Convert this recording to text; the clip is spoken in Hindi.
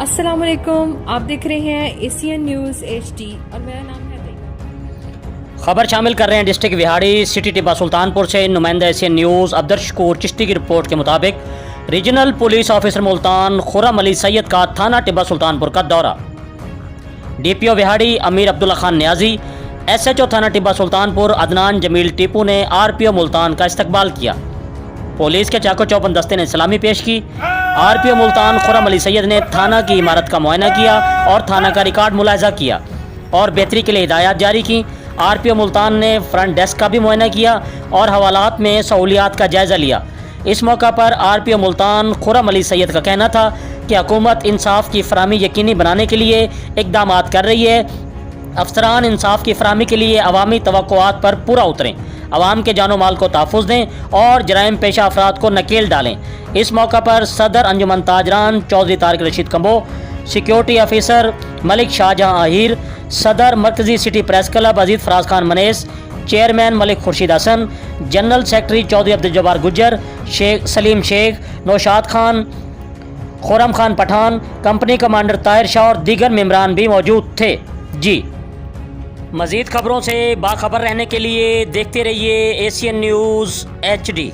अस्सलामुअलैकुम, आप देख रहे हैं एशियन न्यूज़ HD और मेरा नाम है दैना। खबर शामिल कर रहे हैं डिस्ट्रिक्ट विहाड़ी सिटी टिब्बा सुल्तानपुर से नुमाइंदा एशियन न्यूज़ अब्दुल शकूर चिश्ती की रिपोर्ट के मुताबिक regional police officer Multan Khurram Ali Syed का थाना टिब्बा सुल्तानपुर का दौरा। DPO विहाड़ी अमीर अब्दुल्ला खान न्याजी, SHO थाना टिब्बा सुल्तानपुर अदनान जमील टीपू ने RPO मुल्तान का इस्तकबाल किया। पुलिस के चाको चौबंद दस्ते ने सलामी पेश की। RPO मुल्तान खुर्रम अली सैयद ने थाना की इमारत का मुआयना किया और थाना का रिकॉर्ड मुलाहिजा किया और बेहतरी के लिए हिदायत जारी की। RPO मुल्तान ने फ्रंट डेस्क का भी मुआयना किया और हवालात में सहूलियात का जायज़ा लिया। इस मौका पर RPO मुल्तान खुर्रम अली सैयद का कहना था कि हुकूमत इंसाफ की फराहमी यकीनी बनाने के लिए इक़दाम कर रही है। अफसरान इंसाफ की फराहमी के लिए अवामी तवक्कुआत पर पूरा उतरें, अवाम के जानो माल को तहफ़्फ़ुज़ दें और जराइम पेशा अफराद को नकेल डालें। इस मौका पर सदर अंजुमन ताजरान चौधरी तारिक रशीद कम्बो, सिक्योरिटी ऑफिसर मलिक शाहजहां आहिर, सदर मरकज़ी city press club Aziz Faraz Khan मनेस, chairman Malik Khurshid Hasan, general secretary Chaudhry Abdul Jabbar Gujjar, Sheikh Saleem Sheikh, Naushad Khan, Khurram Khan Pathan, company commander Tahir Shah और दीगर मेम्बरान भी मौजूद थे। जी, मज़ीद खबरों से बाखबर रहने के लिए देखते रहिए एशियन न्यूज़ HD।